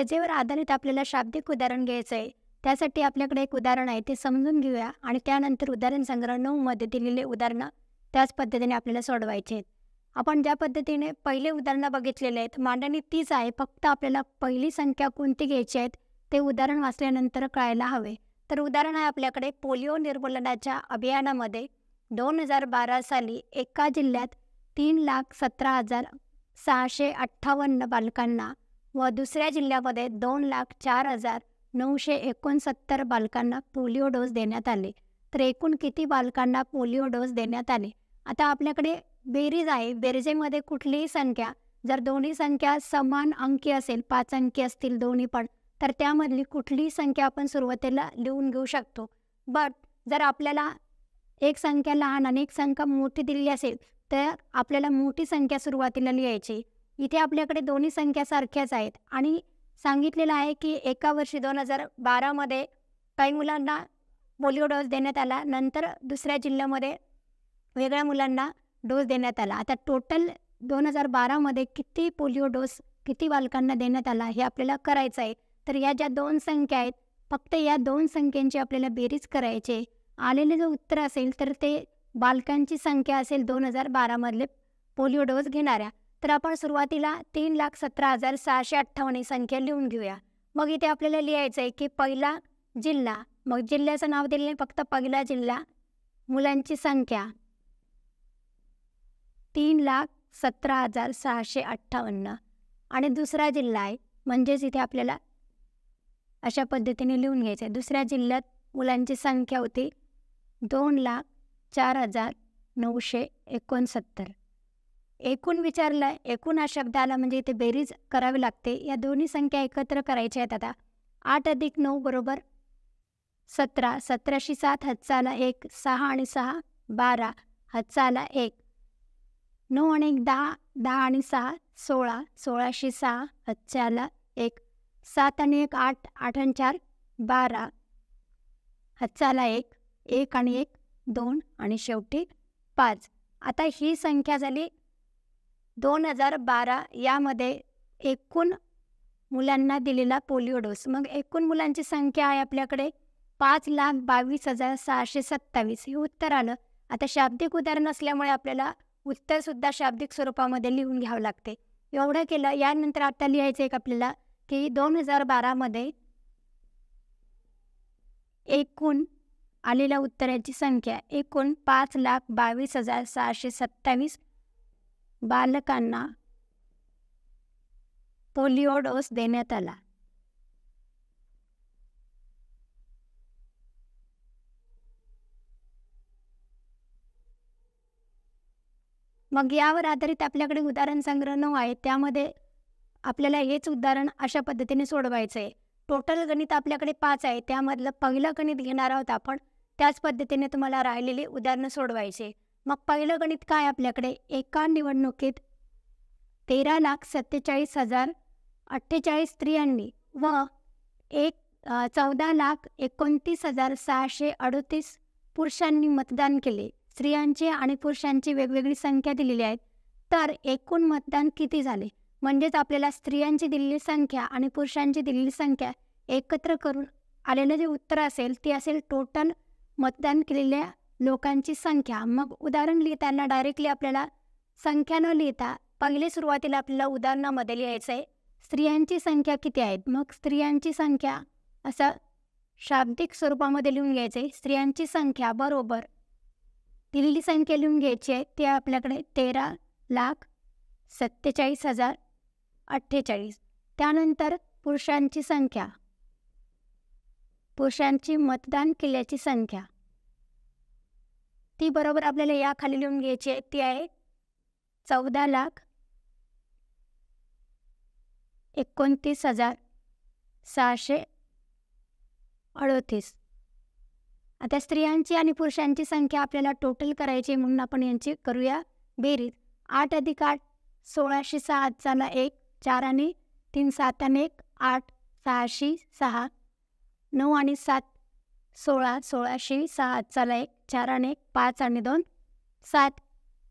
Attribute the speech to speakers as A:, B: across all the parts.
A: गरजेवर आधारित आपल्याला शाब्दिक उदाहरण घ्यायचं आहे. त्यासाठी आपल्याकडे एक उदाहरण आहे, ते समजून घेऊया आणि त्यानंतर उदाहरण संग्रह 9 मध्ये दिलेले उदाहरणं त्याच पद्धतीने आपल्याला सोडवायचे आहेत. आपण ज्या पद्धतीने पहिले उदाहरणं बघितलेले आहेत, मांडणी तीच आहे, फक्त आपल्याला पहिली संख्या कोणती घ्यायची आहेत ते उदाहरण वाचल्यानंतर कळायला हवे. तर उदाहरण आहे आपल्याकडे, पोलिओ निर्मूलनाच्या अभियानामध्ये 2012 साली एका जिल्ह्यात 3,17,658 बालकांना व दुसऱ्या जिल्ह्यामध्ये 2,04,969 बालकांना पोलिओ डोस देण्यात आले. तर एकूण किती बालकांना पोलिओ डोस देण्यात आले? आता आपल्याकडे बेरीज आहे. बेरजेमध्ये कुठलीही संख्या जर दोन्ही संख्या समान अंकी असेल, 5 अंकी असतील दोन्ही पण, तर त्यामधली कुठलीही संख्या आपण सुरुवातीला लिहून घेऊ शकतो. बट जर आपल्याला एक संख्या लहान आणि एक संख्या मोठी दिलेली असेल तर आपल्याला मोठी संख्या सुरुवातीला लिहायची. इथे आपल्याकडे दोन्ही संख्या सारख्याच आहेत आणि सांगितलेलं आहे की एका वर्षी 2012 मध्ये काही मुलांना पोलिओ डोस देण्यात आला, नंतर दुसऱ्या जिल्ह्यामध्ये वेगळ्या मुलांना डोस देण्यात आला. आता टोटल 2012 मध्ये किती पोलिओ डोस किती बालकांना देण्यात आला हे आपल्याला करायचं आहे. तर या ज्या दोन संख्या आहेत, फक्त या दोन संख्यांची आपल्याला बेरीज करायची. आलेले जे उत्तर असेल तर ते बालकांची संख्या असेल 2012 मधले पोलिओ डोस घेणाऱ्या. तर आपण सुरुवातीला 3,17,658 ही संख्या लिहून घेऊया. मग इथे आपल्याला लिहायचं आहे की पहिला जिल्हा, मग जिल्ह्याचं नाव दिलेलं फक्त पहिला जिल्हा, मुलांची संख्या 3,17,658 आणि दुसरा जिल्हा आहे, म्हणजेच इथे आपल्याला अशा पद्धतीने लिहून घ्यायचं आहे. दुसऱ्या जिल्ह्यात मुलांची संख्या होती 2,04,969. एकूण विचारलं, एकूण हा शब्द आला म्हणजे इथे बेरीज करावी लागते. या दोन्ही संख्या एकत्र करायच्या आहेत. आता 8 अधिक 9 बरोबर 17, 17शी 7 हातचा आला 1, 6 आणि 6 12 हातचा आला 1, 9 आणि 1 10, 10 आणि 6 16, 16शी 6 हातचा आला 1, 7 आणि 1 8, 8 आणि 4 12 हातचा आला 1, 1 आणि 1 2 आणि शेवटी 5. आता ही संख्या झाली 2012. यामध्ये एकूण मुलांना दिलेला पोलिओ डोस. मग एकूण मुलांची संख्या आहे आपल्याकडे 5,22,627 हे उत्तर आलं. आता शाब्दिक उदाहरण असल्यामुळे आपल्याला उत्तरसुद्धा शाब्दिक स्वरूपामध्ये लिहून घ्यावं लागते. एवढं केलं. यानंतर आता लिहायचं आहे आपल्याला की 2012 मध्ये एकूण आलेल्या उत्तराची संख्या एकूण 5,22,627 बालकांना पोलिओ डोस देण्यात आला. मग यावर आधारित आपल्याकडे उदाहरण संग्रह 9 आहे. त्यामध्ये आपल्याला हेच उदाहरण अशा पद्धतीने सोडवायचं आहे. टोटल गणित आपल्याकडे 5 आहे. त्यामधलं पहिलं गणित घेणार आहोत आपण. त्याच पद्धतीने तुम्हाला राहिलेली उदाहरणं सोडवायचे. मग पहिलं गणित काय आपल्याकडे, एका निवडणुकीत 13,47,048 स्त्रियांनी व 14,29,638 पुरुषांनी मतदान केले. स्त्रियांची आणि पुरुषांची वेगवेगळी संख्या दिलेली आहेत. तर एकूण मतदान किती झाले? म्हणजेच आपल्याला स्त्रियांची दिलेली संख्या आणि पुरुषांची दिलेली संख्या एकत्र करून आलेलं जे उत्तर असेल ते असेल टोटल मतदान केलेल्या लोकांची संख्या. मग उदाहरण लिहिताना डायरेक्टली आपल्याला संख्या न लिहिता पहिले सुरुवातीला आपल्याला उदाहरणामध्ये लिहायचं आहे स्त्रियांची संख्या किती आहेत. मग स्त्रियांची संख्या असं शाब्दिक स्वरूपामध्ये लिहून घ्यायचं आहे. स्त्रियांची संख्या बरोबर दिलेली संख्या लिहून घ्यायची आहे. ते आपल्याकडे 13,47,048. त्यानंतर पुरुषांची संख्या, पुरुषांची मतदान केल्याची संख्या ती बरोबर आपल्याला या खाली लिहून घ्यायची आहे. ती आहे 14,29,638. आता स्त्रियांची आणि पुरुषांची संख्या आपल्याला टोटल करायची म्हणून आपण यांची करूया बेरीज. 8 अधिक 8 16शी 6 हातचाला 1, 4 आणि 3 7 आणि 1 8, 6शी 6 9 आणि 7 16, 16शी 6 हातचाला 1, 4 आणि 1 5 आणि 2 7,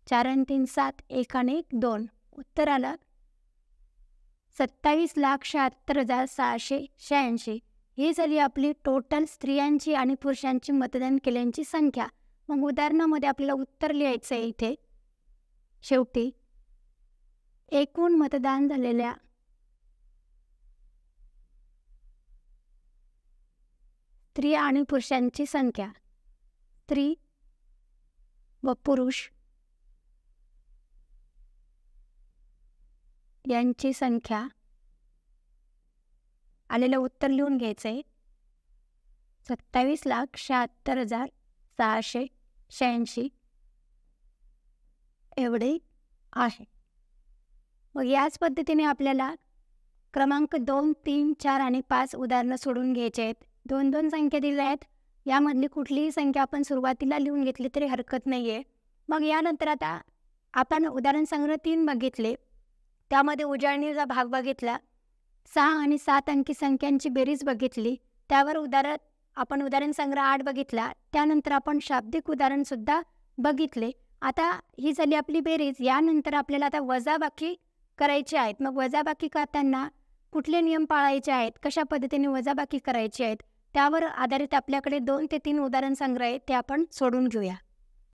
A: 4 आणि 3 7 1 आणि 1 2. उत्तर आलं 27,76,686 ही झाली आपली टोटल स्त्रियांची आणि पुरुषांची मतदान केल्यांची संख्या. मग उदाहरणामध्ये आपल्याला उत्तर लिहायचं आहे इथे शेवटी. एकूण मतदान झालेल्या स्त्रिया आणि पुरुषांची संख्या. स्त्री व पुरुष यांची संख्या. आलेलं उत्तर लिहून घ्यायचं आहे. 27,76,686 एवढे आहे. मग याच पद्धतीने आपल्याला क्रमांक 2, 3, 4 आणि 5 उदाहरणं सोडून घ्यायचे आहेत. 2-2 संख्या दिल्या आहेत. यामधली कुठलीही संख्या आपण सुरुवातीला लिहून घेतली तरी हरकत नाही आहे. मग यानंतर आता आपण उदाहरण संग्रह 3 बघितले. त्यामध्ये उजळणीचा भाग बघितला. 6 आणि 7 अंकी संख्यांची बेरीज बघितली. त्यावर आपण उदाहरण संग्रह 8 बघितला. त्यानंतर आपण शाब्दिक उदाहरणसुद्धा बघितले. आता ही झाली आपली बेरीज. यानंतर आपल्याला आता वजाबाकी करायची आहेत. मग वजाबाकी करताना कुठले नियम पाळायचे आहेत, कशा पद्धतीने वजाबाकी करायची आहेत, त्यावर आधारित आपल्याकडे 2 ते 3 उदाहरण संग्रह आहेत. ते आपण सोडून घेऊया.